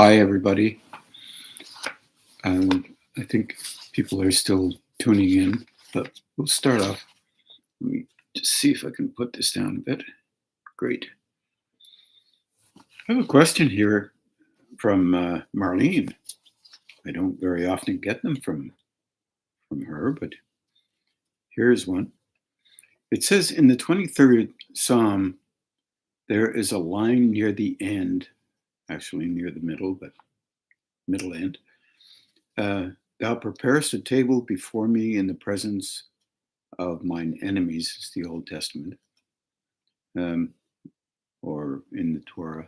Hi, everybody. I think people are still tuning in, but we'll start off. Let me just see if I can put this down a bit. Great. I have a question here from Marlene. I don't very often get them from her, but here's one. It says in the 23rd Psalm, there is a line near the end, actually near the middle, but middle end. Thou preparest a table before me in the presence of mine enemies. It's the Old Testament, or in the Torah.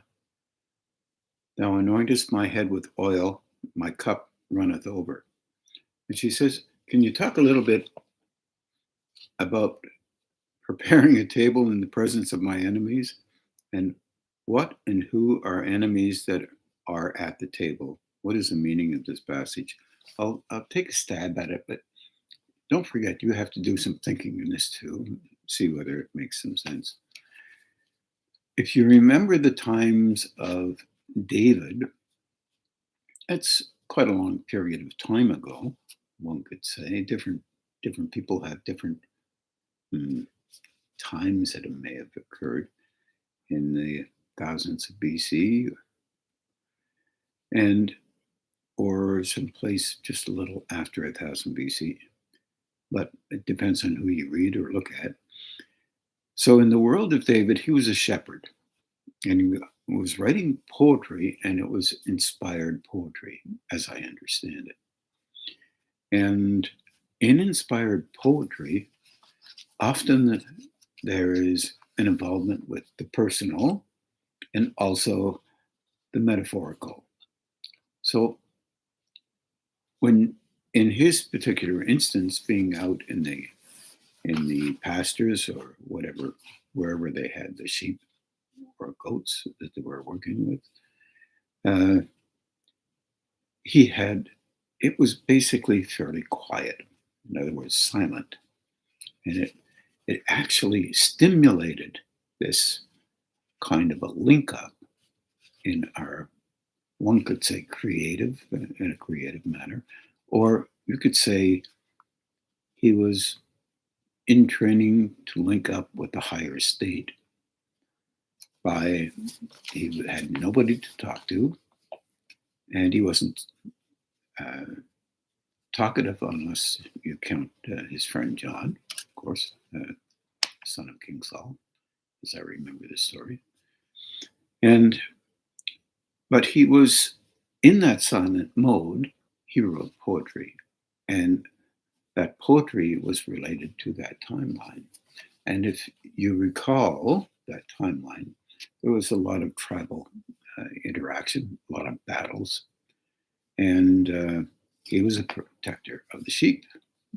Thou anointest my head with oil, my cup runneth over. And she says, can you talk a little bit about preparing a table in the presence of my enemies? And what and who are enemies that are at the table? What is the meaning of this passage? I'll take a stab at it, but don't forget, you have to do some thinking in this too, see whether it makes some sense. If you remember the times of David, that's quite a long period of time ago, one could say. Different people have different times that it may have occurred in the thousands of BC, or someplace just a little after 1000 BC. But it depends on who you read or look at. So in the world of David, he was a shepherd, and he was writing poetry, and it was inspired poetry, as I understand it. And in inspired poetry, often there is an involvement with the personal and also the metaphorical. So when, in his particular instance, being out in the pastures or whatever, wherever they had the sheep or goats that they were working with, it was basically fairly quiet. In other words, silent. And it actually stimulated this kind of a link up in our, one could say, creative, in a creative manner, or you could say he was in training to link up with the higher state. He had nobody to talk to, and he wasn't talkative unless you count his friend John, of course, son of King Saul, as I remember this story. But he was in that silent mode. He wrote poetry, and that poetry was related to that timeline. And if you recall that timeline, there was a lot of tribal interaction, a lot of battles, and he was a protector of the sheep.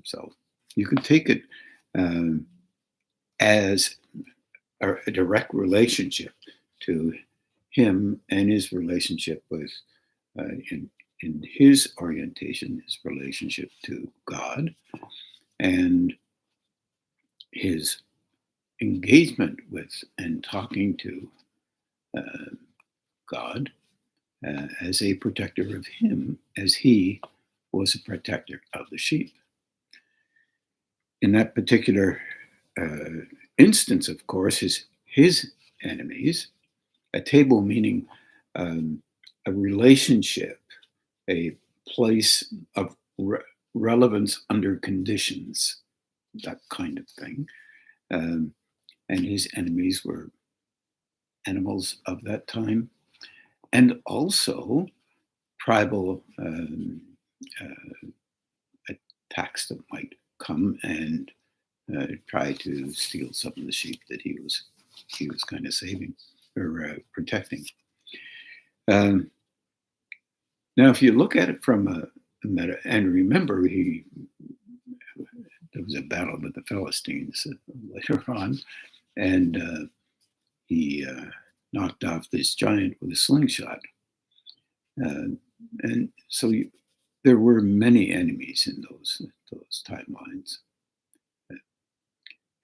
So you could take it as a direct relationship to him and his relationship with, in his orientation, his relationship to God, and his engagement with and talking to God as a protector of him, as he was a protector of the sheep. In that particular instance, of course, his enemies, a table meaning a relationship, a place of relevance under conditions, that kind of thing. And his enemies were animals of that time, and also tribal attacks that might come and try to steal some of the sheep that he was kind of saving or protecting. Now, if you look at it from a meta, and remember, there was a battle with the Philistines later on, and he knocked off this giant with a slingshot. And so there were many enemies in those timelines.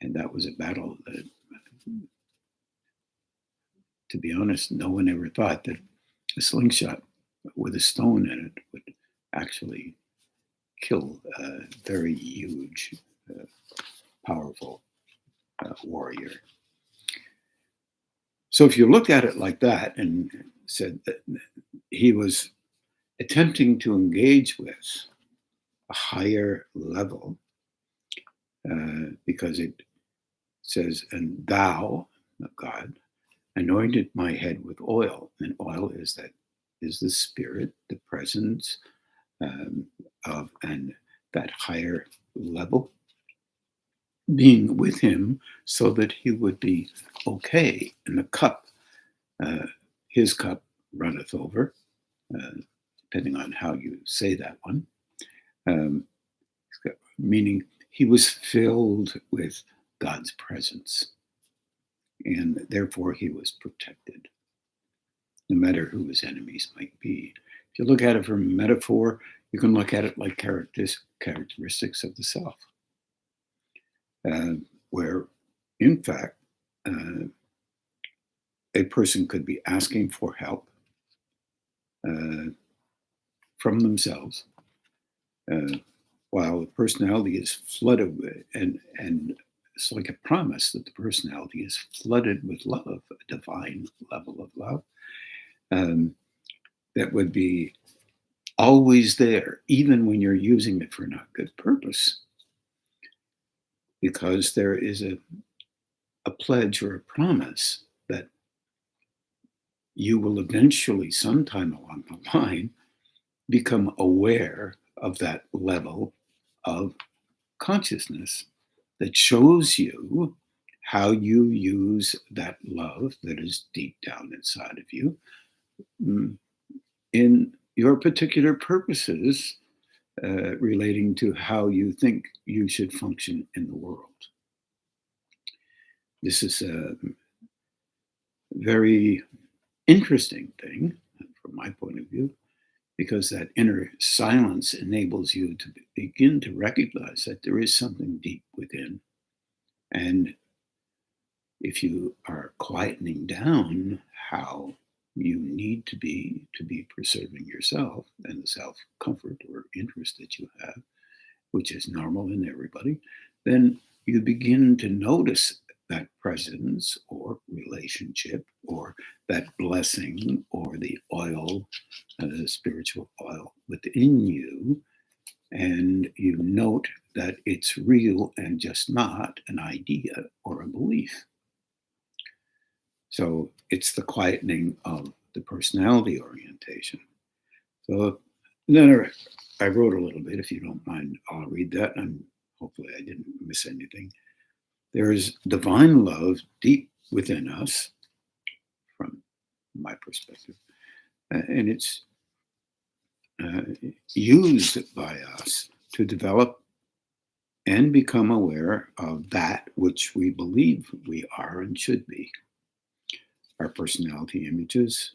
And that was a battle that, to be honest, no one ever thought that a slingshot with a stone in it would actually kill a very huge, powerful warrior. So if you look at it like that and said that he was attempting to engage with a higher level, because it says, and thou, God, anointed my head with oil. And oil is the spirit, the presence of and that higher level being with him so that he would be okay. And the cup, his cup runneth over, depending on how you say that one, um, meaning he was filled with God's presence. And therefore he was protected, no matter who his enemies might be. If you look at it from a metaphor, you can look at it like characteristics of the self, where, in fact, a person could be asking for help from themselves, while the personality is flooded with, and it's like a promise that the personality is flooded with love, a divine level of love that would be always there, even when you're using it for not good purpose, because there is a pledge or a promise that you will eventually, sometime along the line, become aware of that level of consciousness that shows you how you use that love that is deep down inside of you in your particular purposes relating to how you think you should function in the world. This is a very interesting thing from my point of view, because that inner silence enables you to begin to recognize that there is something deep within. And if you are quietening down how you need to be preserving yourself and the self-comfort or interest that you have, which is normal in everybody, then you begin to notice that presence or relationship or that blessing or the oil, the spiritual oil within you, and you note that it's real and just not an idea or a belief. So it's the quietening of the personality orientation. So then I wrote a little bit, if you don't mind, I'll read that, and hopefully I didn't miss anything. There is divine love deep within us, from my perspective, and it's used by us to develop and become aware of that which we believe we are and should be. Our personality images,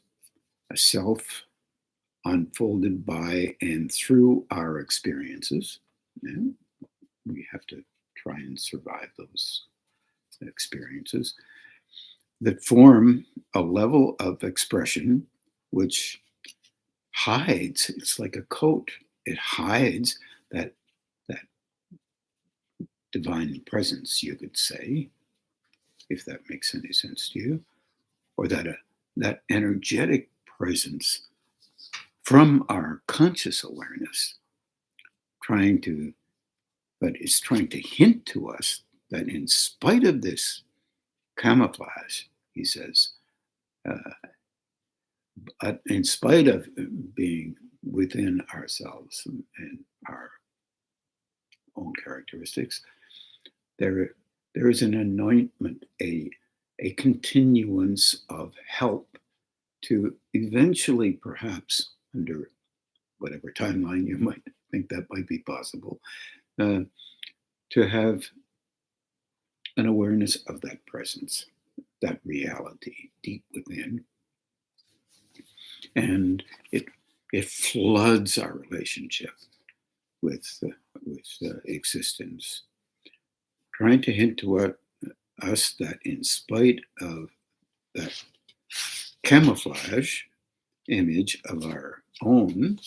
a self unfolded by and through our experiences. And we have to try and survive those experiences that form a level of expression which hides, it's like a coat, it hides that divine presence, you could say, if that makes any sense to you, or that energetic presence from our conscious awareness, but it's trying to hint to us that in spite of this camouflage, he says, in spite of being within ourselves and our own characteristics, there is an anointment, a continuance of help to eventually, perhaps under whatever timeline you might think that might be possible, to have an awareness of that presence, that reality deep within. And it floods our relationship with existence, trying to hint to us that in spite of that camouflage image of our own,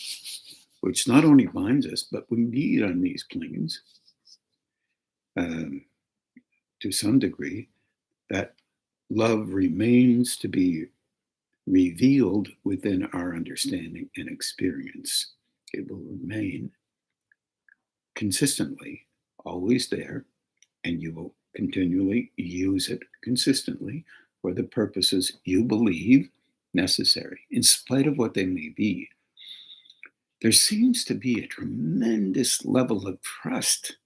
which not only binds us, but we meet on these planes um, to some degree, that love remains to be revealed within our understanding and experience. It will remain consistently always there, and you will continually use it consistently for the purposes you believe necessary, in spite of what they may be. There seems to be a tremendous level of trust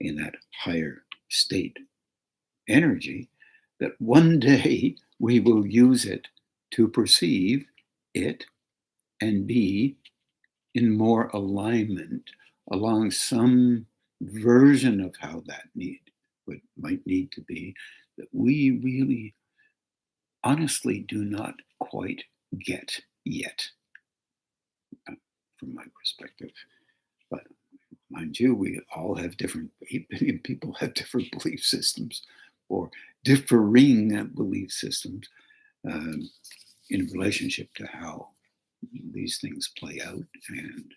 in that higher state energy that one day we will use it to perceive it and be in more alignment along some version of how that might need to be, that we really honestly do not quite get yet, from my perspective. But mind you, we all have different people have different belief systems or differing belief systems in relationship to how these things play out and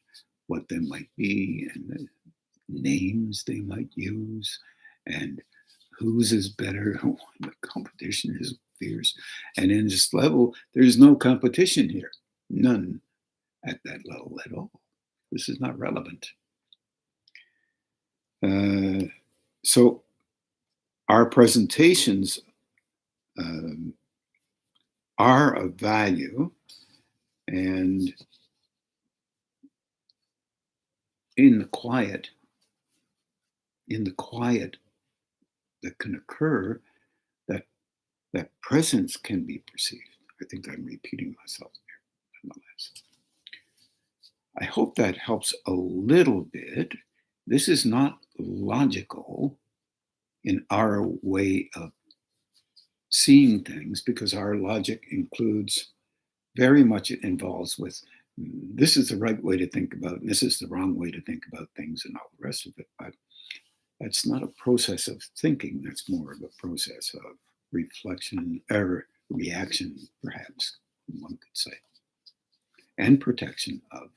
what they might be and the names they might use and whose is better when the competition is fierce. And in this level, there's no competition here. None at that level at all. This is not relevant. So our presentations are of value, and in the quiet that can occur, that presence can be perceived. I think I'm repeating myself here, nonetheless. I hope that helps a little bit. This is not logical in our way of seeing things, because our logic includes very much, it involves with this is the right way to think about it, and this is the wrong way to think about things and all the rest of it. But that's not a process of thinking. That's more of a process of reflection or reaction, perhaps one could say, and protection of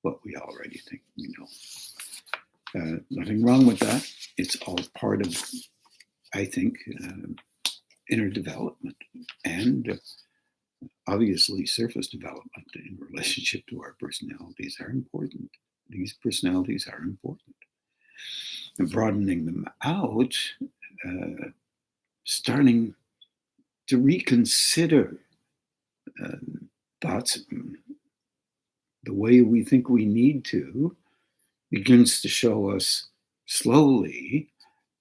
what we already think we know. Nothing wrong with that. It's all part of, I think, inner development and obviously surface development in relationship to our personalities are important. These personalities are important. And broadening them out, starting to reconsider thoughts the way we think we need to, begins to show us slowly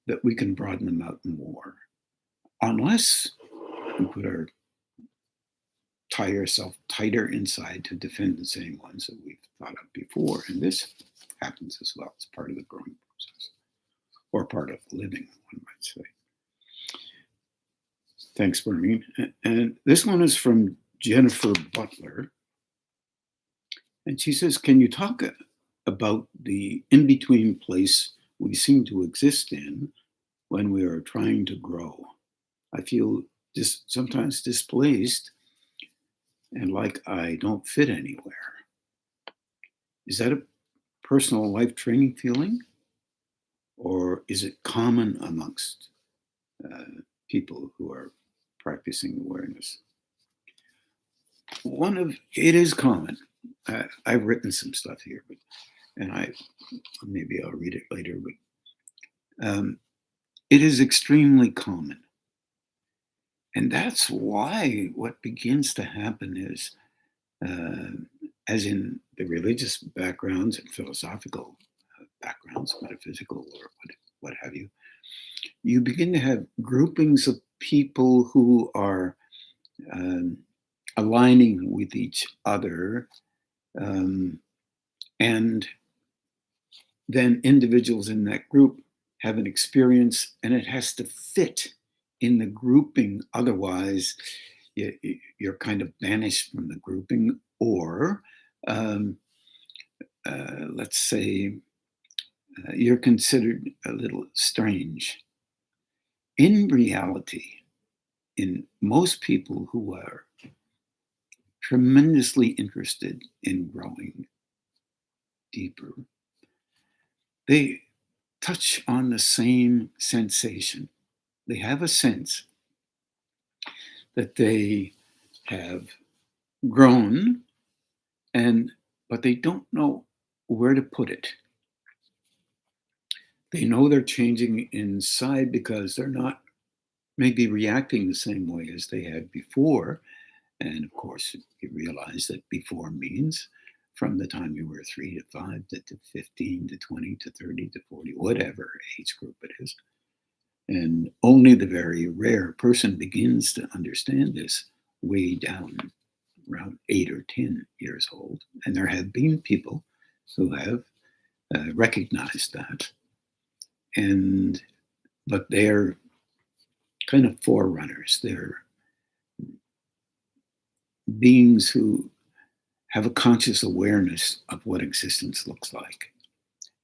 that we can broaden them out more, unless we tie ourselves tighter inside to defend the same ones that we've thought of before. And this happens as well. It's part of the growing process, or part of living, one might say. Thanks, Maureen. And this one is from Jennifer Butler. And she says, can you talk about the in-between place we seem to exist in when we are trying to grow? I feel sometimes displaced and like I don't fit anywhere. Is that a personal life training feeling? Or is it common amongst people who are practicing awareness? It is common. I've written some stuff here, and maybe I'll read it later, but it is extremely common. And that's why what begins to happen is, as in the religious backgrounds and philosophical backgrounds, metaphysical or what have you, you begin to have groupings of people who are aligning with each other, and then individuals in that group have an experience, and it has to fit in the grouping. Otherwise, you're kind of banished from the grouping, or let's say you're considered a little strange. In reality, in most people who are tremendously interested in growing deeper, they touch on the same sensation. They have a sense that they have grown, and but they don't know where to put it. They know they're changing inside because they're not maybe reacting the same way as they had before. And of course, you realize that before means from the time you were 3 to 5 to 15 to 20 to 30 to 40, whatever age group it is. And only the very rare person begins to understand this way down around 8 or 10 years old. And there have been people who have recognized that. And but they're kind of forerunners. They're beings who have a conscious awareness of what existence looks like.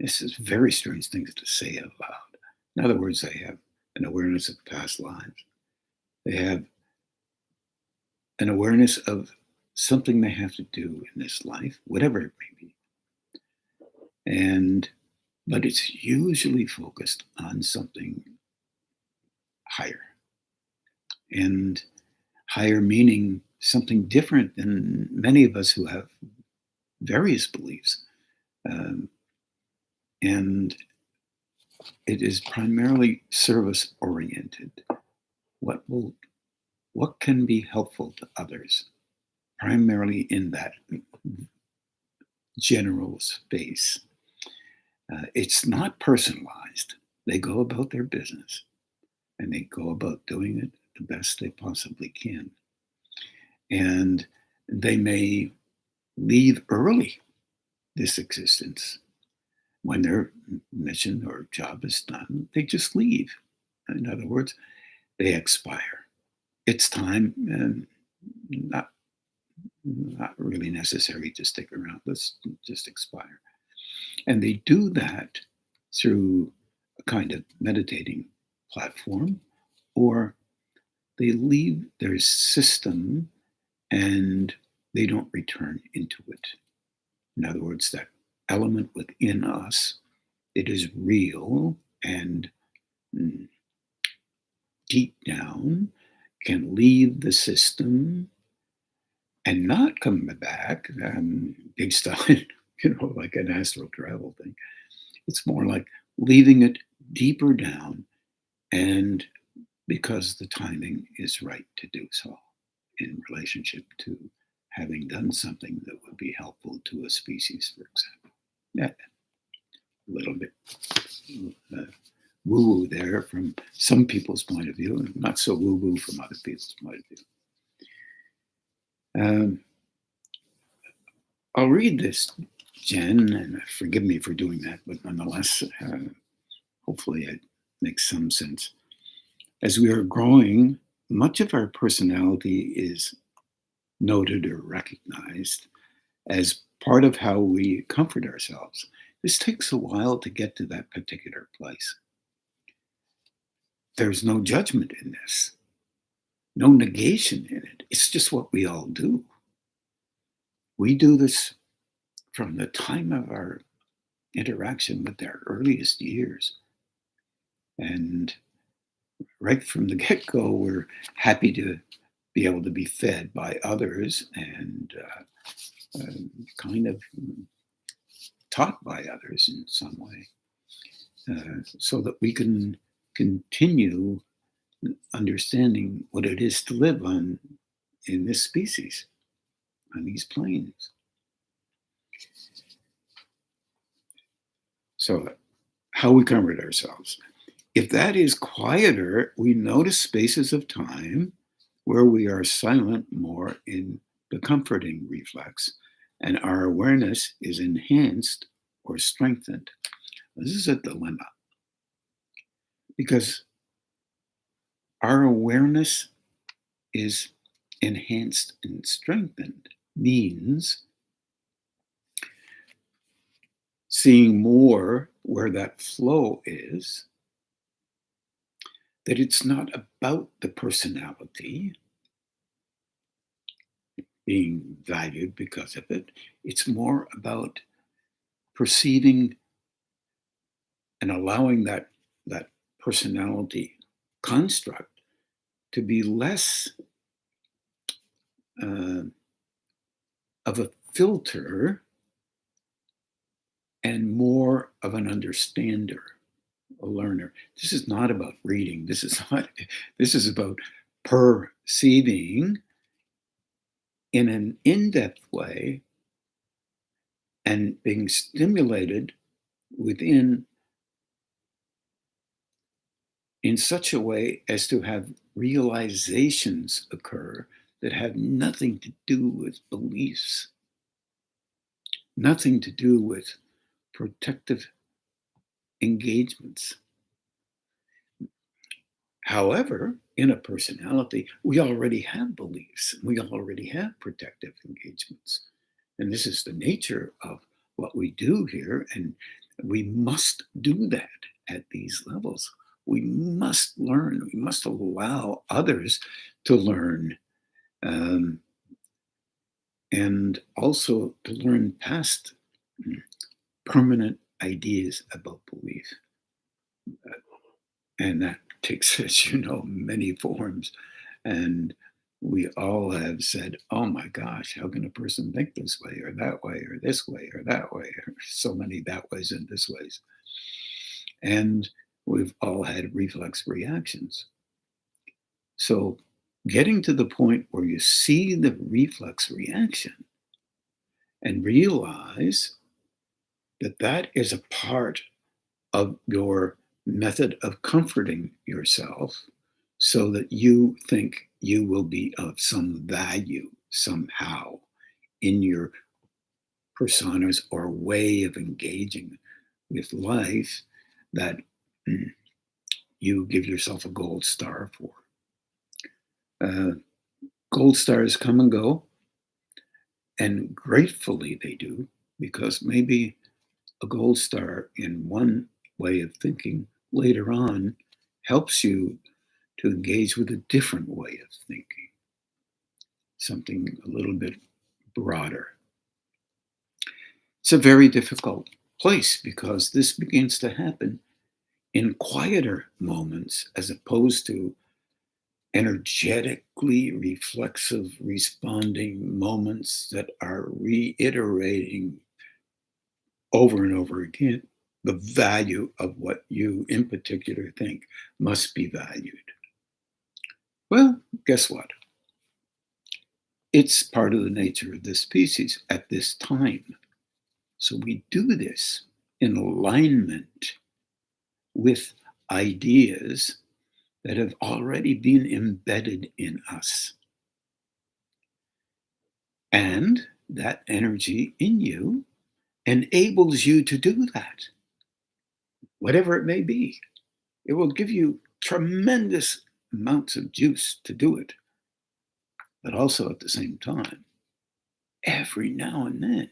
This is very strange things to say out loud. In other words, they have an awareness of past lives. They have an awareness of something they have to do in this life, whatever it may be. But it's usually focused on something higher. And higher meaning something different than many of us who have various beliefs. And it is primarily service oriented. What can be helpful to others, primarily in that general space. It's not personalized. They go about their business and they go about doing it the best they possibly can. And they may leave early this existence. When their mission or job is done, they just leave. In other words, they expire. It's time, and not really necessary to stick around. Let's just expire. And they do that through a kind of meditating platform, or they leave their system and they don't return into it. In other words, that element within us, it is real and deep down can leave the system and not come back based on, like an astral travel thing. It's more like leaving it deeper down, and because the timing is right to do so in relationship to having done something that would be helpful to a species, for example. Yeah, a little bit woo-woo there from some people's point of view, and not so woo-woo from other people's point of view. I'll read this, Jen, and forgive me for doing that, but nonetheless, hopefully it makes some sense. As we are growing, much of our personality is noted or recognized as part of how we comfort ourselves. This takes a while to get to that particular place. There's no judgment in this, no negation in it. It's just what we all do. We do this from the time of our interaction with our earliest years. And right from the get-go, we're happy to be able to be fed by others and kind of taught by others in some way, so that we can continue understanding what it is to live on in this species, on these planes. So how we comfort ourselves. If that is quieter, we notice spaces of time where we are silent more in the comforting reflex, and our awareness is enhanced or strengthened. This is a dilemma, because our awareness is enhanced and strengthened means seeing more where that flow is, that it's not about the personality, being valued because of it. It's more about perceiving and allowing that personality construct to be less uh, of a filter and more of an understander, a learner. This is not about reading. This is not. This is about perceiving in an in-depth way and being stimulated within in such a way as to have realizations occur that have nothing to do with beliefs, nothing to do with protective engagements. However, in a personality, we already have beliefs, we already have protective engagements. And this is the nature of what we do here. And we must do that at these levels. We must learn, we must allow others to learn, um, and also to learn past permanent ideas about belief. And that takes, as you know, many forms. And we all have said, oh my gosh, how can a person think this way or that way or this way or that way? Or so many that ways and this ways. And we've all had reflex reactions. So getting to the point where you see the reflex reaction and realize that that is a part of your method of comforting yourself so that you think you will be of some value somehow in your personas or way of engaging with life that you give yourself a gold star for. Uh, Gold stars come and go, and gratefully they do, because maybe a gold star in one way of thinking later on helps you to engage with a different way of thinking, something a little bit broader. It's a very difficult place because this begins to happen in quieter moments as opposed to energetically reflexive responding moments that are reiterating over and over again the value of what you in particular think must be valued. Well, guess what? It's part of the nature of this species at this time. So we do this in alignment with ideas that have already been embedded in us. And that energy in you enables you to do that, whatever it may be. It will give you tremendous amounts of juice to do it. But also at the same time, every now and then,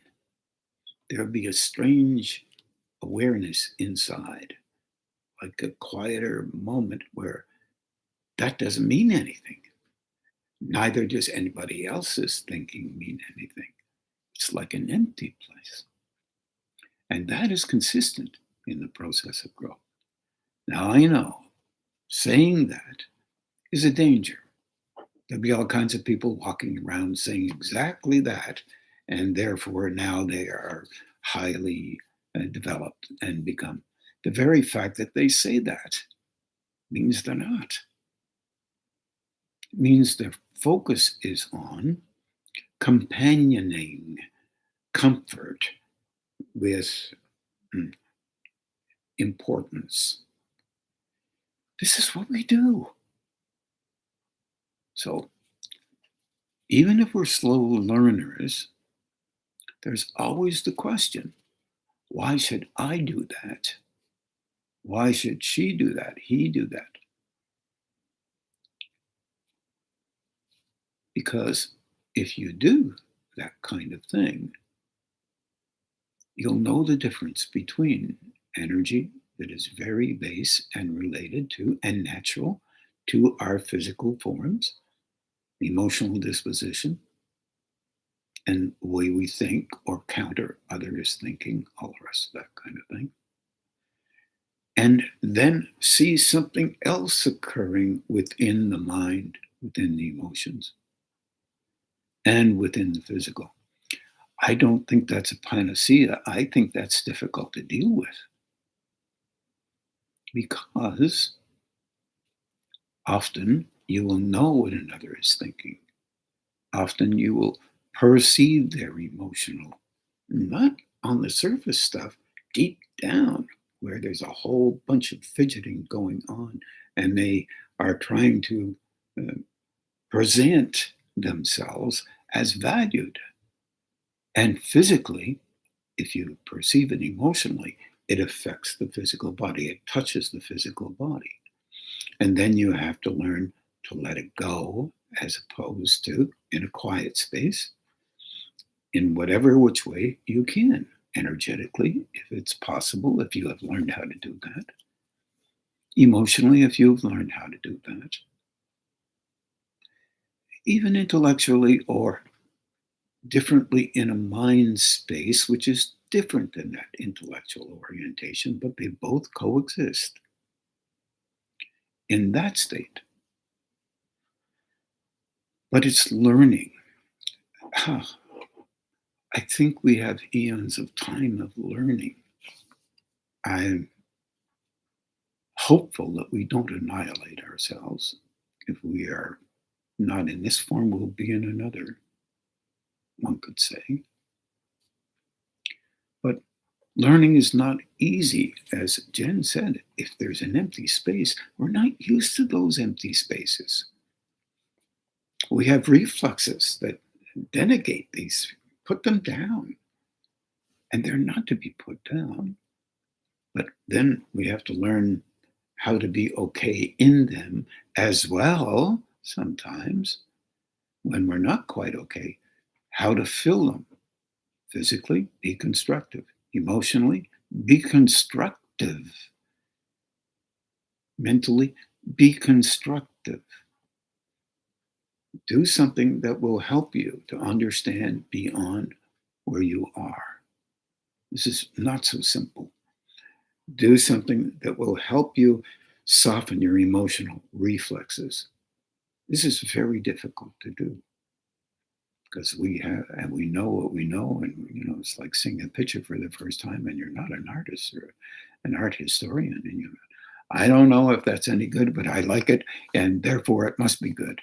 there'll be a strange awareness inside, like a quieter moment where that doesn't mean anything. Neither does anybody else's thinking mean anything. It's like an empty place. And that is consistent in the process of growth. Now, I know saying that is a danger. There'll be all kinds of people walking around saying exactly that, and therefore now they are highly developed and become. The very fact that they say that means they're not. It means their focus is on companioning comfort with importance. This is what we do. So even if we're slow learners, there's always the question, why should I do that? Why should she do that? He do that? Because if you do that kind of thing, you'll know the difference between energy that is very base and related to and natural to our physical forms, emotional disposition, and the way we think or counter others' thinking, all the rest of that kind of thing. And then see something else occurring within the mind, within the emotions, and within the physical. I don't think that's a panacea. I think that's difficult to deal with because often you will know what another is thinking. Often you will perceive their emotional, not on the surface stuff, deep down, where there's a whole bunch of fidgeting going on, and they are trying to uh, present themselves as valued. And physically, if you perceive it emotionally, it affects the physical body, it touches the physical body. And then you have to learn to let it go as opposed to in a quiet space in whatever which way you can, energetically, if it's possible, if you have learned how to do that, emotionally, if you've learned how to do that, even intellectually or differently in a mind space, which is different than that intellectual orientation, but they both coexist in that state. But it's learning. Huh. I think we have eons of time of learning. I'm hopeful that we don't annihilate ourselves. If we are not in this form, we'll be in another, one could say. But learning is not easy. As Jen said, if there's an empty space, we're not used to those empty spaces. We have reflexes that denegate these, put them down, and they're not to be put down. But then we have to learn how to be okay in them as well, sometimes, when we're not quite okay, how to fill them. Physically, be constructive. Emotionally, be constructive. Mentally, be constructive. Do something that will help you to understand beyond where you are. This is not so simple. Do something that will help you soften your emotional reflexes. This is very difficult to do because we have and we know what we know, and it's like seeing a picture for the first time, and you're not an artist or an art historian, and I don't know if that's any good, but I like it, and therefore it must be good.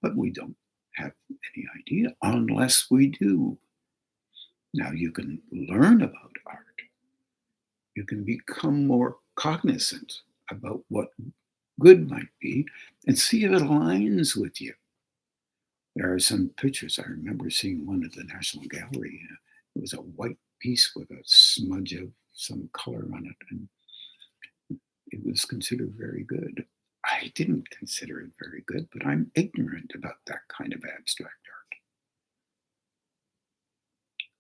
But we don't have any idea unless we do. Now you can learn about art. You can become more cognizant about what good might be and see if it aligns with you. There are some pictures. I remember seeing one at the National Gallery. It was a white piece with a smudge of some color on it, and it was considered very good. I didn't consider it very good, but I'm ignorant about that kind of abstract art.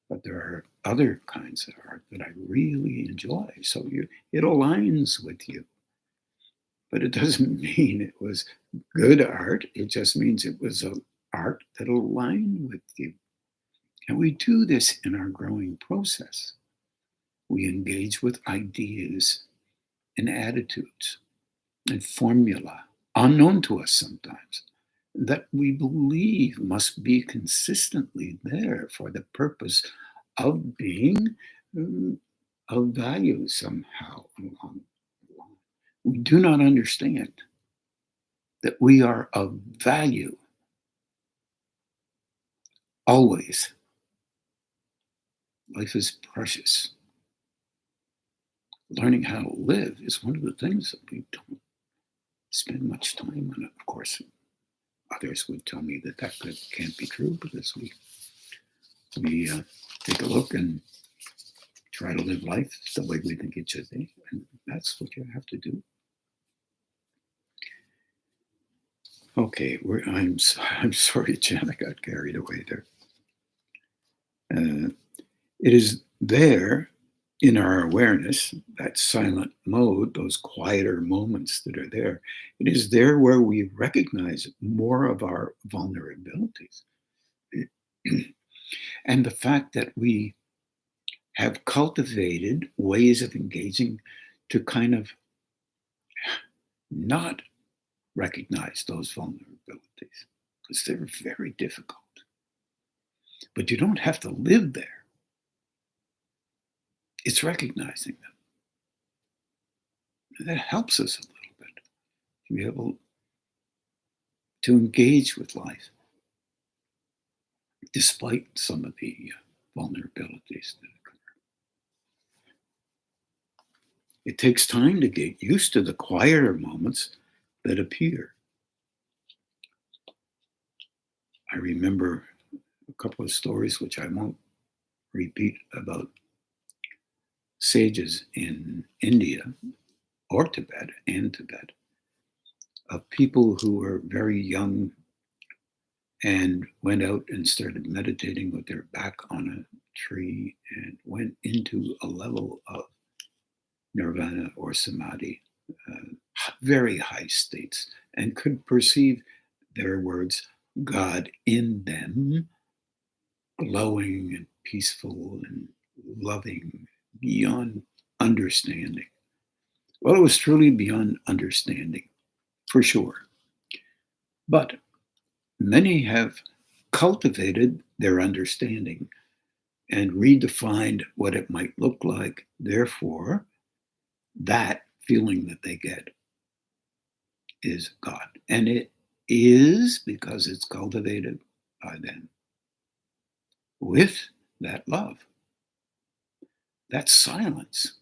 But there are other kinds of art that I really enjoy. So it aligns with you. But it doesn't mean it was good art. It just means it was a art that aligned with you. And we do this in our growing process. We engage with ideas and attitudes and formula, unknown to us sometimes, that we believe must be consistently there for the purpose of being of value somehow along the line. We do not understand that we are of value always. Life is precious. Learning how to live is one of the things that we don't spend much time on. Of course, others would tell me that can't be true because we take a look and try to live life the way we think it should be, and that's what you have to do. Okay, I'm sorry, Jen, I got carried away there. It is there in our awareness, that silent mode, those quieter moments that are there. It is there where we recognize more of our vulnerabilities. And the fact that we have cultivated ways of engaging to kind of not recognize those vulnerabilities because they're very difficult. But you don't have to live there. It's recognizing them. And that helps us a little bit to be able to engage with life despite some of the vulnerabilities that occur. It takes time to get used to the quieter moments that appear. I remember a couple of stories, which I won't repeat, about sages in India or Tibet, of people who were very young and went out and started meditating with their back on a tree and went into a level of nirvana or samadhi, very high states, and could perceive, their words, God in them, glowing and peaceful and loving beyond understanding. Well, it was truly beyond understanding, for sure. But many have cultivated their understanding and redefined what it might look like. Therefore, that feeling that they get is God. And it is because it's cultivated by them with that love. That silence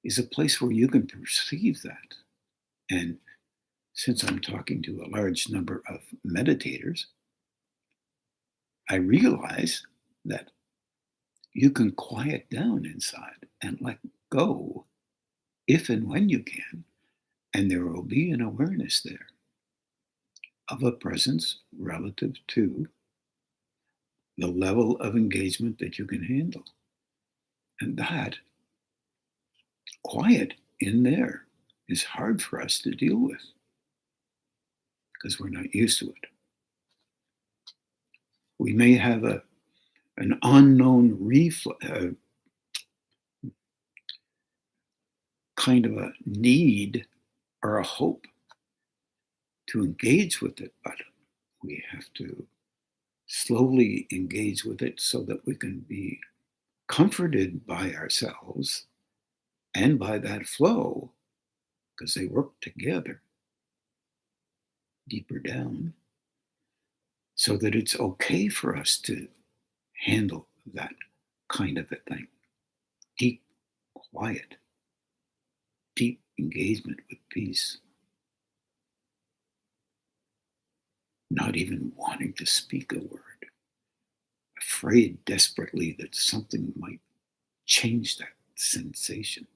is a place where you can perceive that. And since I'm talking to a large number of meditators, I realize that you can quiet down inside and let go if and when you can, and there will be an awareness there of a presence relative to the level of engagement that you can handle. And that quiet in there is hard for us to deal with because we're not used to it. We may have an unknown kind of a need or a hope to engage with it, but we have to slowly engage with it so that we can be comforted by ourselves and by that flow, because they work together deeper down, so that it's okay for us to handle that kind of a thing. Deep quiet, deep engagement with peace. Not even wanting to speak a word, afraid desperately that something might change that sensation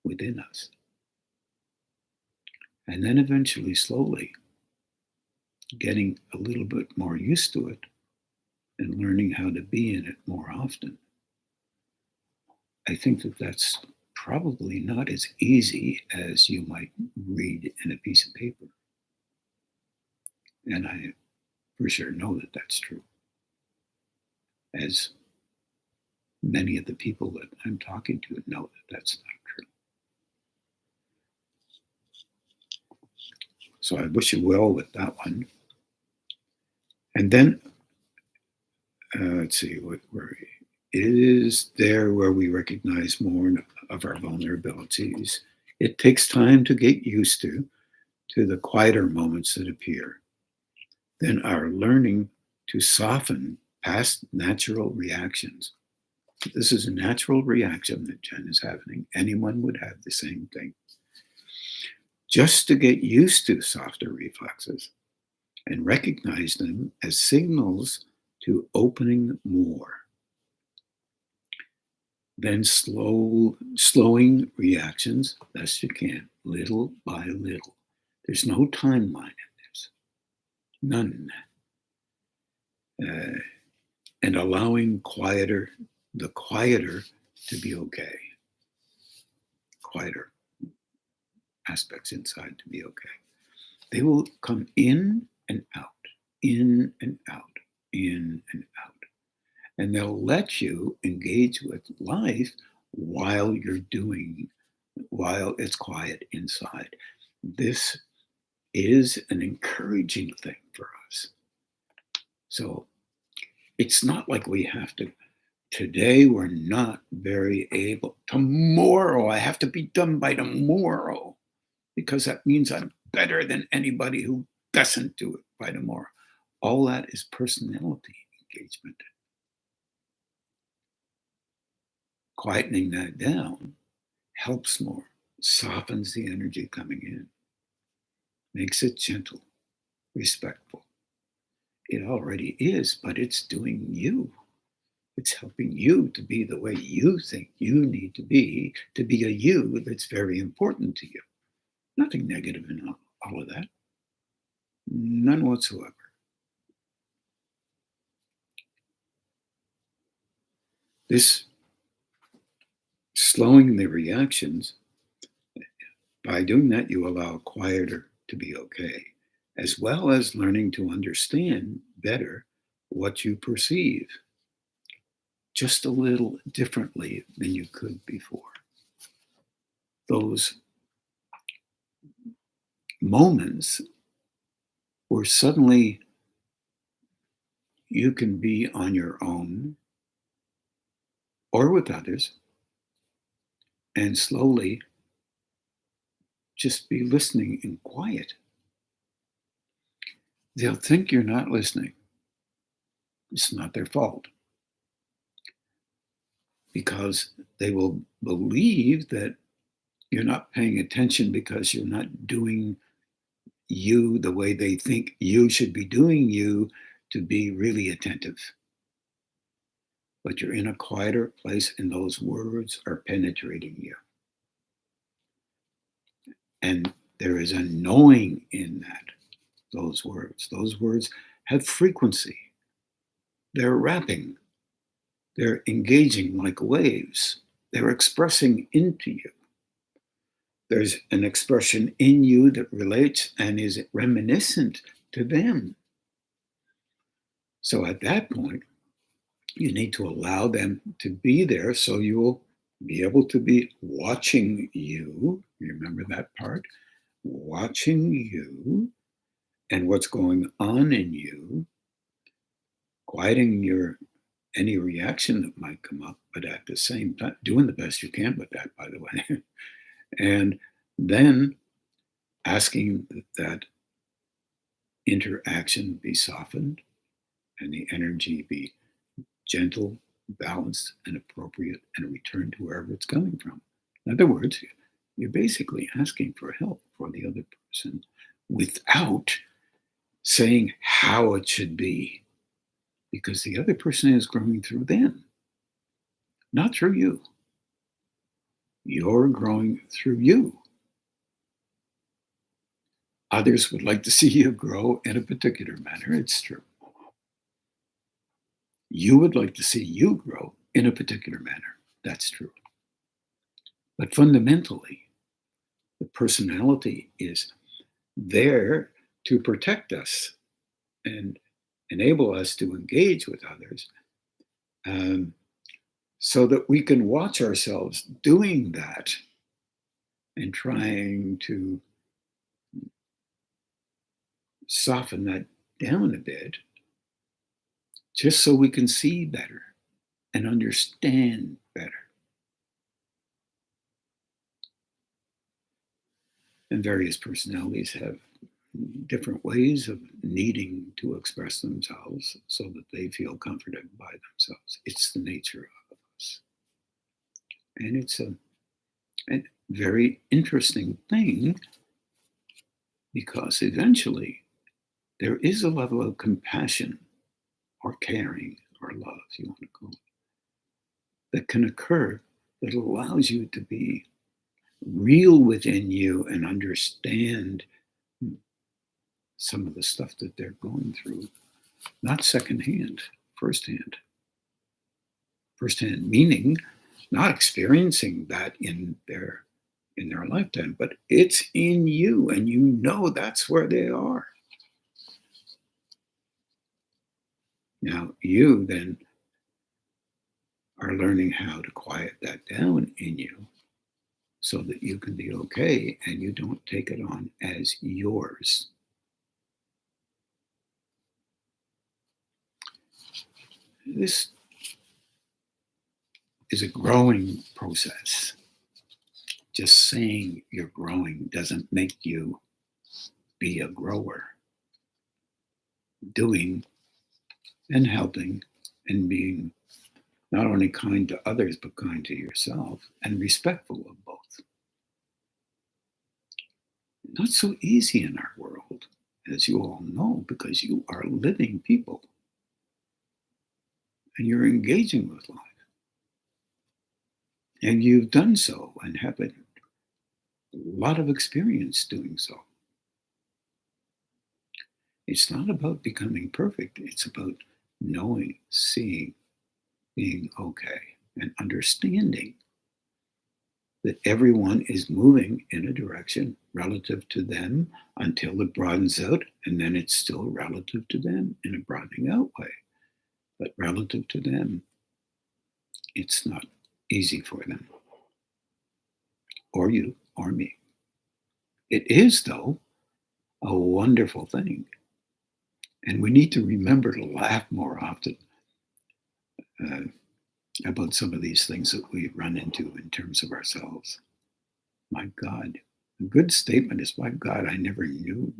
within us. And then eventually, slowly, getting a little bit more used to it and learning how to be in it more often. I think that that's probably not as easy as you might read in a piece of paper. And I for sure know that that's true, as many of the people that I'm talking to know that that's not true. So I wish you well with that one. And then, let's see, where it is there where we recognize more of our vulnerabilities. It takes time to get used to the quieter moments that appear. Then our learning to soften past natural reactions. This is a natural reaction that Jen is having. Anyone would have the same thing. Just to get used to softer reflexes and recognize them as signals to opening more. Then slowing reactions best you can, little by little. There's no timeline in this, none. And allowing the quieter to be okay. Quieter aspects inside to be okay. They will come in and out, in and out, in and out. And they'll let you engage with life while while it's quiet inside. This is an encouraging thing for us. So it's not like we have to, today we're not very able, tomorrow I have to be done by tomorrow, because that means I'm better than anybody who doesn't do it by tomorrow. All that is personality engagement. Quietening that down helps more, softens the energy coming in, makes it gentle, respectful. It already is, but it's doing you. It's helping you to be the way you think you need to be a you that's very important to you. Nothing negative in all of that. None whatsoever. This slowing the reactions, by doing that, you allow quieter to be okay, as well as learning to understand better what you perceive just a little differently than you could before. Those moments where suddenly you can be on your own or with others and slowly just be listening in quiet. They'll think you're not listening. It's not their fault, because they will believe that you're not paying attention because you're not doing you the way they think you should be doing you to be really attentive. But you're in a quieter place and those words are penetrating you. And there is a knowing in that, those words. Those words have frequency. They're rapping. They're engaging like waves. They're expressing into you. There's an expression in you that relates and is reminiscent to them. So at that point, you need to allow them to be there so you will be able to be watching you. Remember that part? Watching you and what's going on in you, quieting any reaction that might come up, but at the same time, doing the best you can with that, by the way. And then asking that interaction be softened and the energy be gentle, balanced, and appropriate, and return to wherever it's coming from. In other words, you're basically asking for help for the other person without saying how it should be, because the other person is growing through them, not through you. You're growing through you. Others would like to see you grow in a particular manner. It's true. You would like to see you grow in a particular manner. That's true. But fundamentally, the personality is there to protect us and enable us to engage with others, so that we can watch ourselves doing that and trying to soften that down a bit, just so we can see better and understand better. And various personalities have different ways of needing to express themselves so that they feel comforted by themselves. It's the nature of us. And it's a very interesting thing, because eventually there is a level of compassion or caring or love, if you want to call it, that can occur that allows you to be real within you and understand some of the stuff that they're going through, not secondhand, firsthand. Firsthand meaning not experiencing that in their lifetime, but it's in you and you know that's where they are. Now, you then are learning how to quiet that down in you so that you can be okay and you don't take it on as yours. This is a growing process. Just saying you're growing doesn't make you be a grower. Doing and helping and being not only kind to others, but kind to yourself and respectful of both. Not so easy in our world, as you all know, because you are living people and you're engaging with life. And you've done so and have a lot of experience doing so. It's not about becoming perfect, it's about knowing, seeing, being okay, and understanding that everyone is moving in a direction relative to them until it broadens out, and then it's still relative to them in a broadening out way. But relative to them, it's not easy for them, or you, or me. It is, though, a wonderful thing. And we need to remember to laugh more often uh, about some of these things that we run into in terms of ourselves. My God, a good statement is, my God, I never knew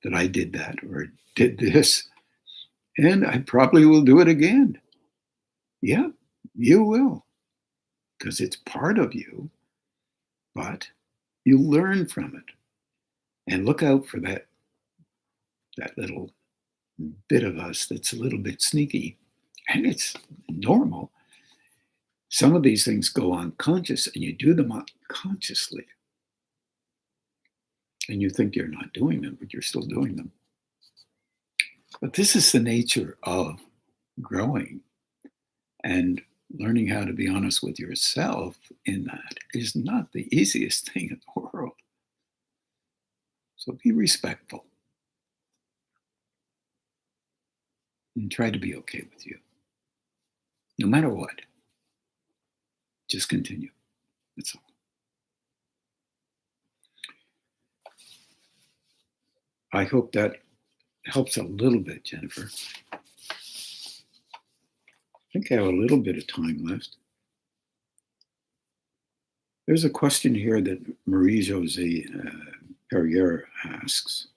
that I did that or did this. And I probably will do it again. Yeah, you will, because it's part of you, but you learn from it. And look out for that little bit of us that's a little bit sneaky. And it's normal. Some of these things go unconscious and you do them unconsciously. And you think you're not doing them, but you're still doing them. But this is the nature of growing, and learning how to be honest with yourself in that is not the easiest thing in the world. So be respectful and try to be okay with you. No matter what, just continue. That's all. I hope that helps a little bit, Jennifer. I think I have a little bit of time left. There's a question here that Marie-Josée Perrier asks.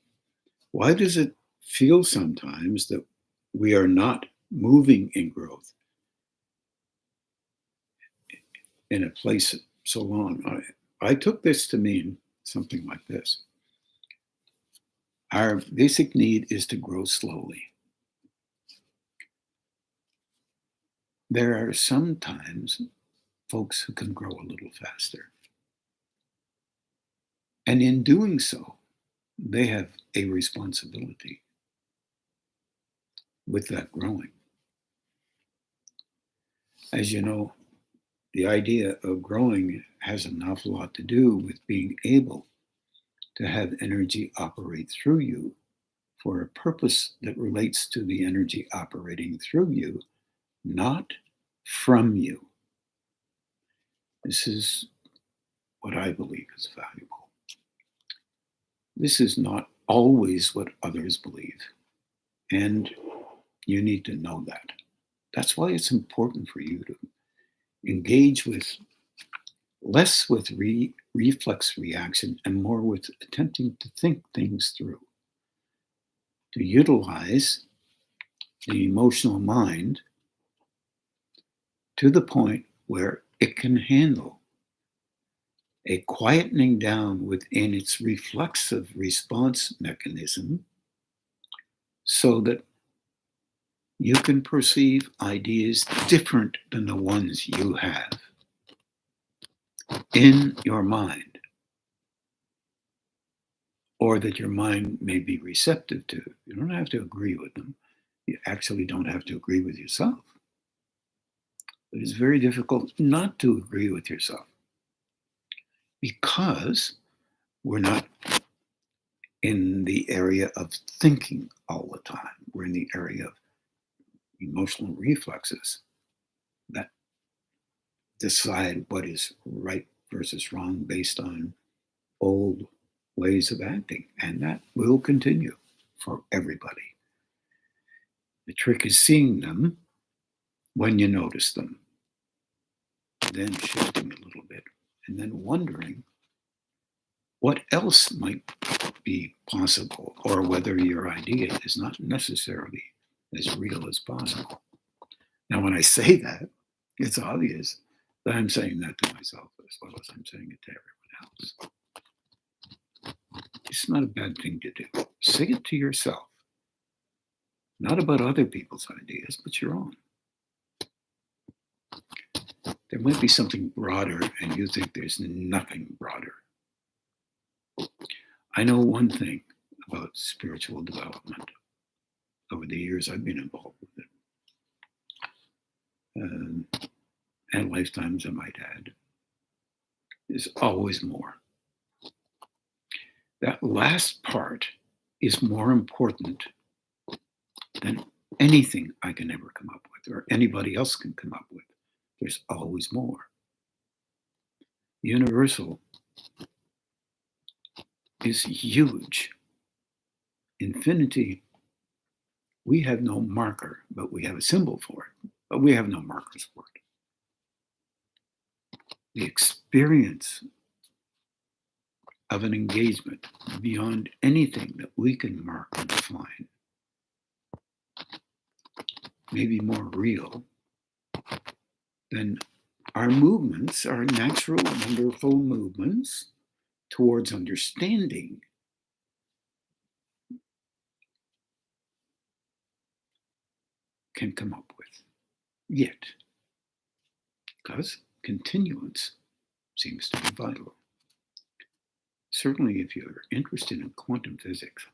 Why does it feel sometimes that we are not moving in growth in a place so long? I took this to mean something like this. Our basic need is to grow slowly. There are sometimes folks who can grow a little faster. And in doing so, they have a responsibility with that growing. As you know, the idea of growing has an awful lot to do with being able to have energy operate through you for a purpose that relates to the energy operating through you, not from you. This is what I believe is valuable. This is not always what others believe, and you need to know that. That's why it's important for you to engage with less with reflex reaction and more with attempting to think things through, to utilize the emotional mind to the point where it can handle a quietening down within its reflexive response mechanism so that you can perceive ideas different than the ones you have in your mind, or that your mind may be receptive to. You don't have to agree with them. You actually don't have to agree with yourself. But it's very difficult not to agree with yourself because we're not in the area of thinking all the time. We're in the area of emotional reflexes that decide what is right versus wrong based on old ways of acting. And that will continue for everybody. The trick is seeing them when you notice them, then shifting a little bit, and then wondering what else might be possible, or whether your idea is not necessarily as real as possible. Now, when I say that, it's obvious that I'm saying that to myself as well as I'm saying it to everyone else. It's not a bad thing to do. Say it to yourself, not about other people's ideas, but your own. There might be something broader, and you think there's nothing broader. I know one thing about spiritual development. Over the years I've been involved with it, and lifetimes I might add, there's always more. That last part is more important than anything I can ever come up with, or anybody else can come up with. There's always more. Universal is huge. Infinity, we have no marker, but we have a symbol for it, but we have no markers for it. The experience of an engagement beyond anything that we can mark and define may be more real than our movements, our natural, wonderful movements towards understanding. Can come up with yet, because continuance seems to be vital. Certainly, if you're interested in quantum physics,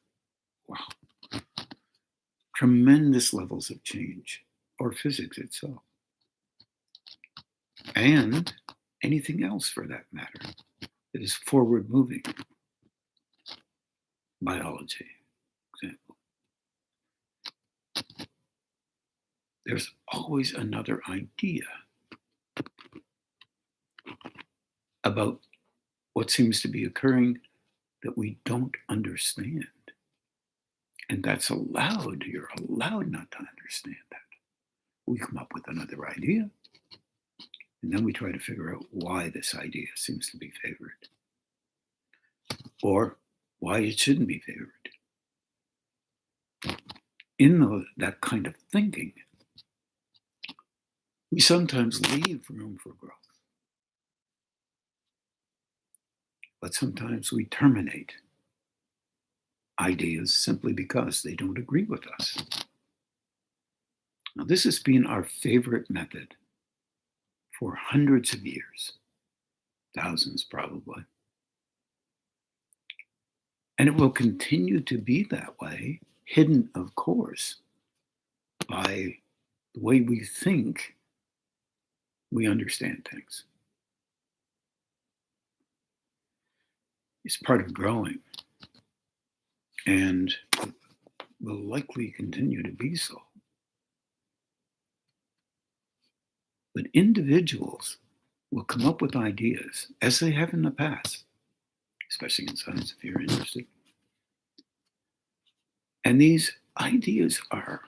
wow, tremendous levels of change, or physics itself, and anything else for that matter that is forward moving. Biology, for example. There's always another idea about what seems to be occurring that we don't understand. And that's allowed. You're allowed not to understand that. We come up with another idea, and then we try to figure out why this idea seems to be favored, or why it shouldn't be favored. In that kind of thinking, we sometimes leave room for growth. But sometimes we terminate ideas simply because they don't agree with us. Now, this has been our favorite method for hundreds of years, thousands probably. And it will continue to be that way, hidden, of course, by the way we think we understand things. It's part of growing, and will likely continue to be so. But individuals will come up with ideas, as they have in the past, especially in science if you're interested. And these ideas are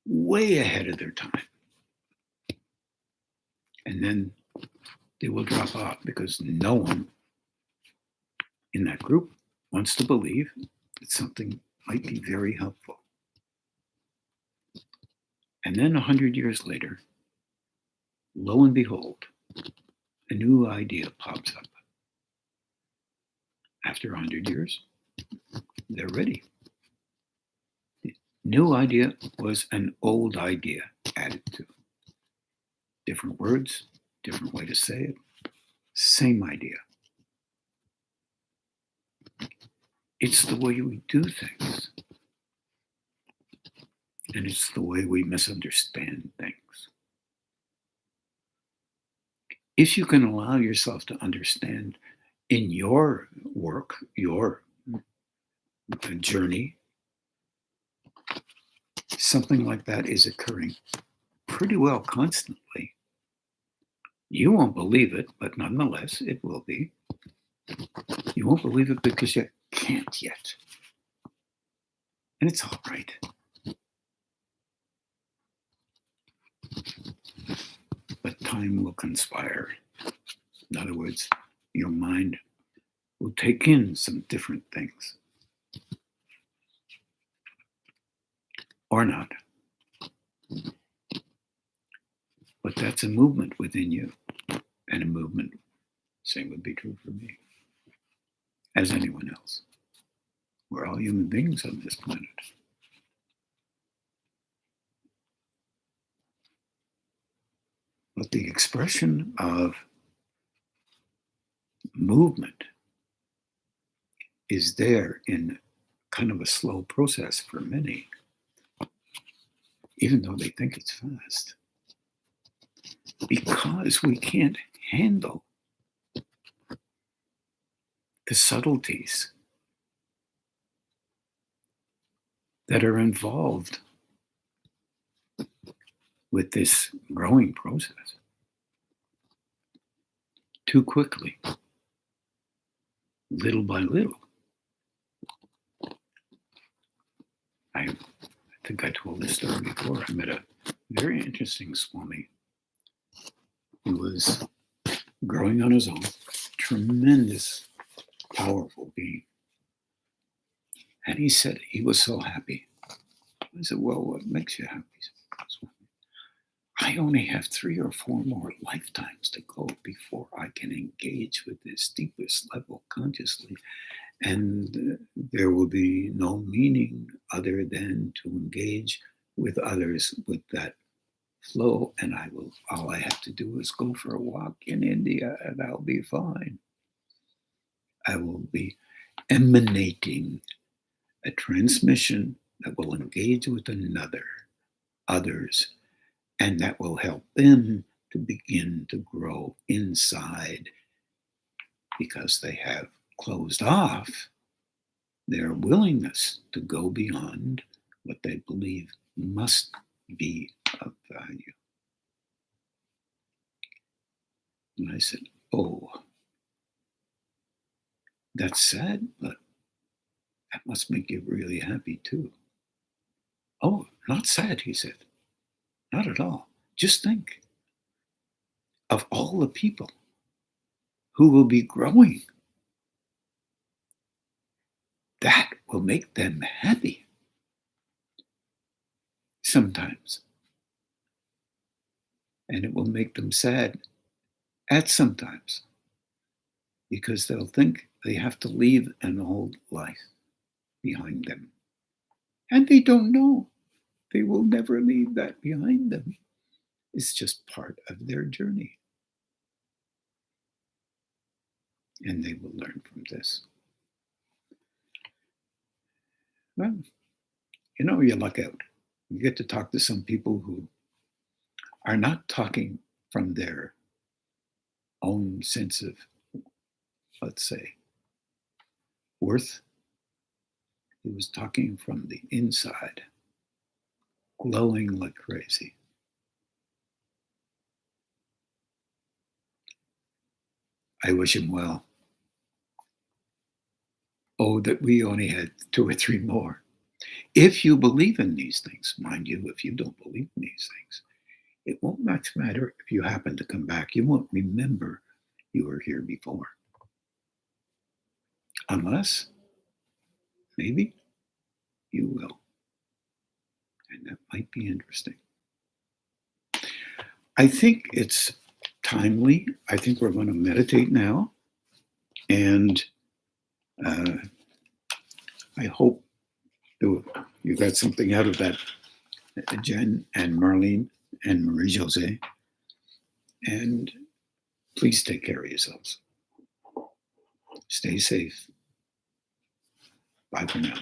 way ahead of their time. And then they will drop off because no one in that group wants to believe that something might be very helpful. And then 100 years later, lo and behold, a new idea pops up. After 100 years, they're ready. The new idea was an old idea added to. Different words, different way to say it, same idea. It's the way we do things. And it's the way we misunderstand things. If you can allow yourself to understand in your work, your journey, something like that is occurring pretty well constantly. You won't believe it, but nonetheless, it will be. You won't believe it because you can't yet. And it's all right. But time will conspire. In other words, your mind will take in some different things. Or not. But that's a movement within you. And a movement, same would be true for me, as anyone else. We're all human beings on this planet. But the expression of movement is there in kind of a slow process for many, even though they think it's fast. Because we can't handle the subtleties that are involved with this growing process too quickly, little by little. I think I told this story before. I met a very interesting Swami who was growing on his own, tremendous, powerful being. And he said he was so happy. I said, well, what makes you happy? He said, I only have 3 or 4 more lifetimes to go before I can engage with this deepest level consciously. And there will be no meaning other than to engage with others with that flow. And all I have to do is go for a walk in India and I'll be fine. I will be emanating a transmission that will engage with others, and that will help them to begin to grow inside because they have closed off their willingness to go beyond what they believe must be of value. And I said, oh, that's sad, but that must make you really happy too. Oh, not sad, he said. Not at all. Just think of all the people who will be growing. That will make them happy. Sometimes. And it will make them sad at sometimes. Because they'll think they have to leave an old life behind them. And they don't know. They will never leave that behind them. It's just part of their journey. And they will learn from this. Well, you luck out. You get to talk to some people who are not talking from their own sense of, let's say, worth. He was talking from the inside, glowing like crazy. I wish him well. Oh, that we only had 2 or 3 more. If you believe in these things, mind you, if you don't believe in these things, it won't much matter if you happen to come back. You won't remember you were here before. Unless, maybe, you will. And that might be interesting. I think it's timely. I think we're going to meditate now. And I hope you got something out of that, Jen and Marlene and Marie-José. And please take care of yourselves. Stay safe. Bye for now.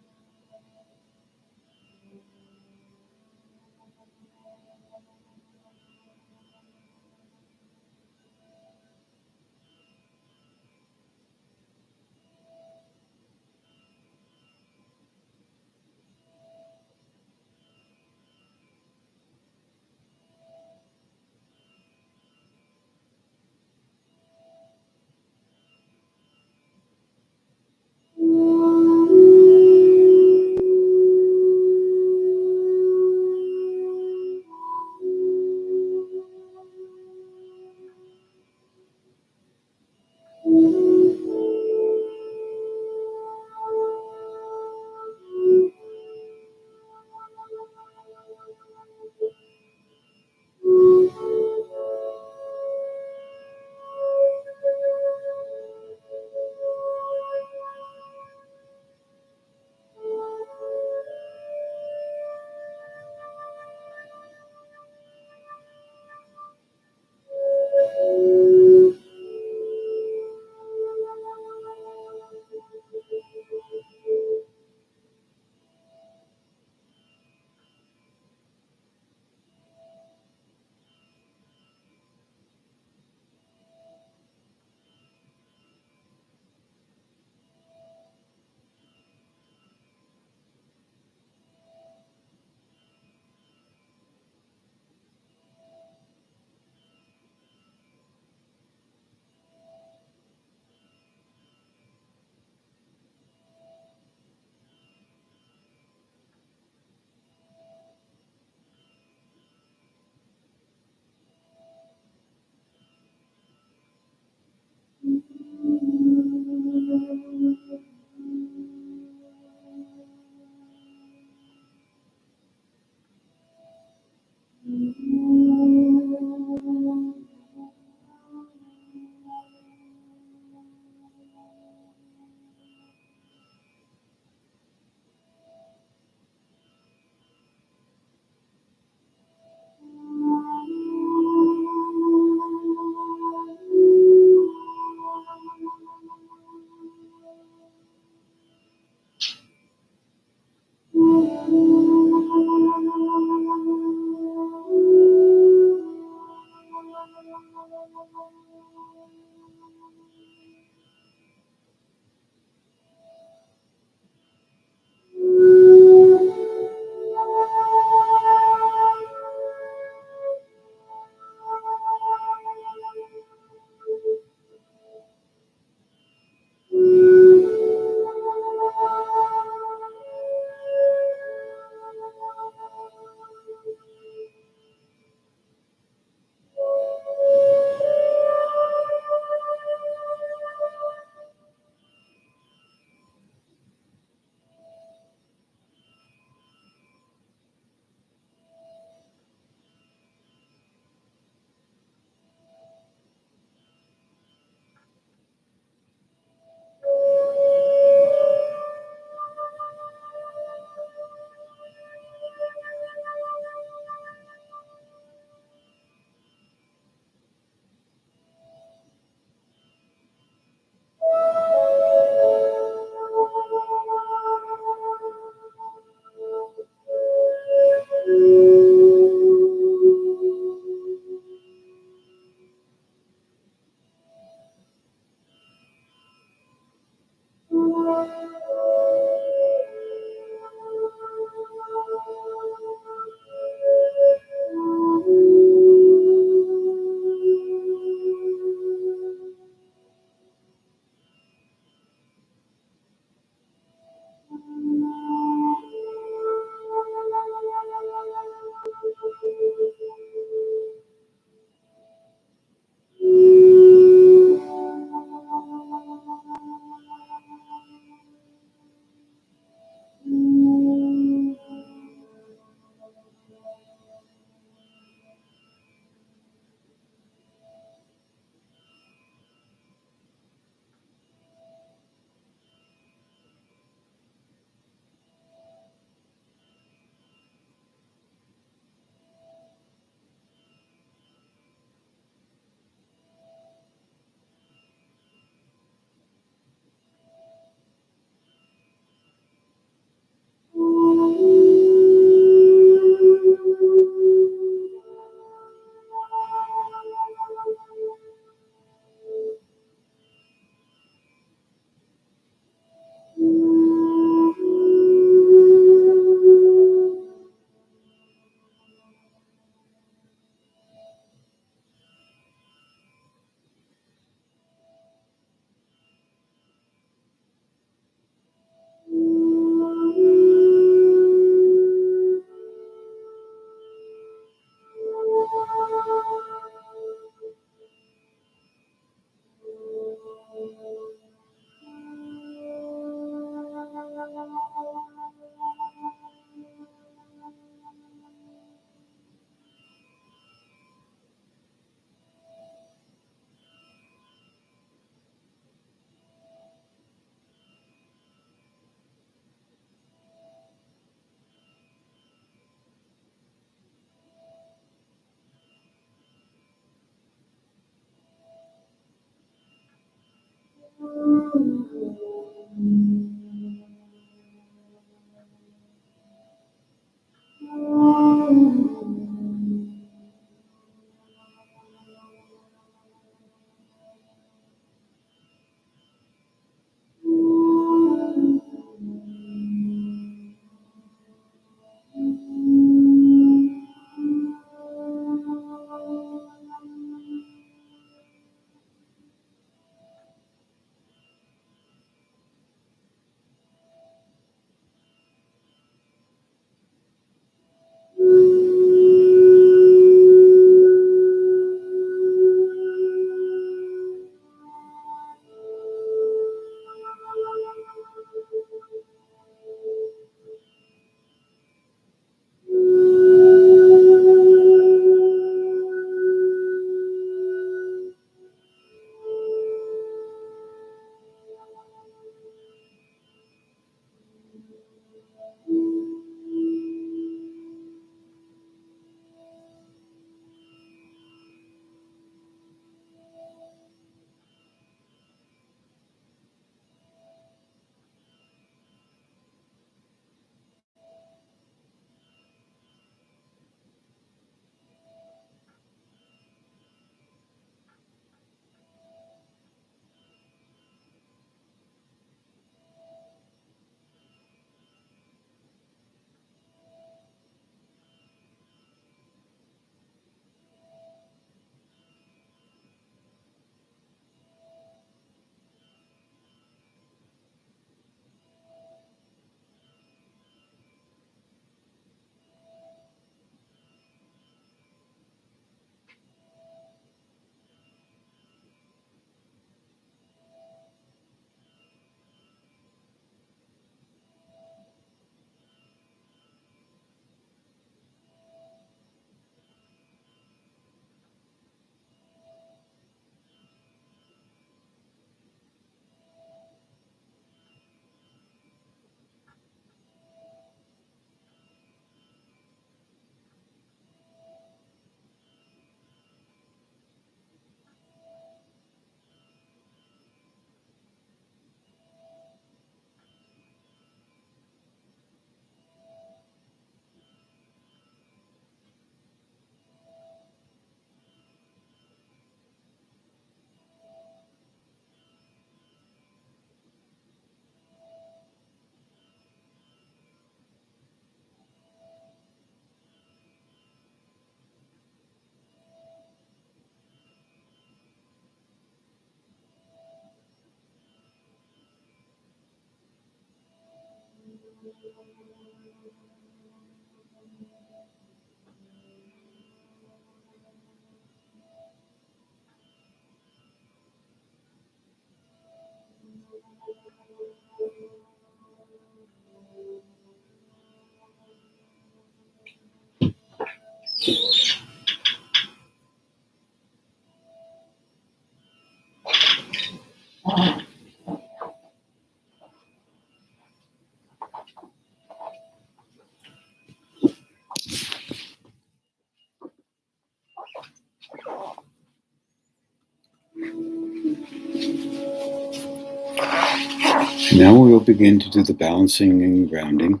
Now we'll begin to do the balancing and grounding.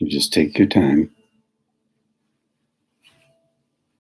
You just take your time.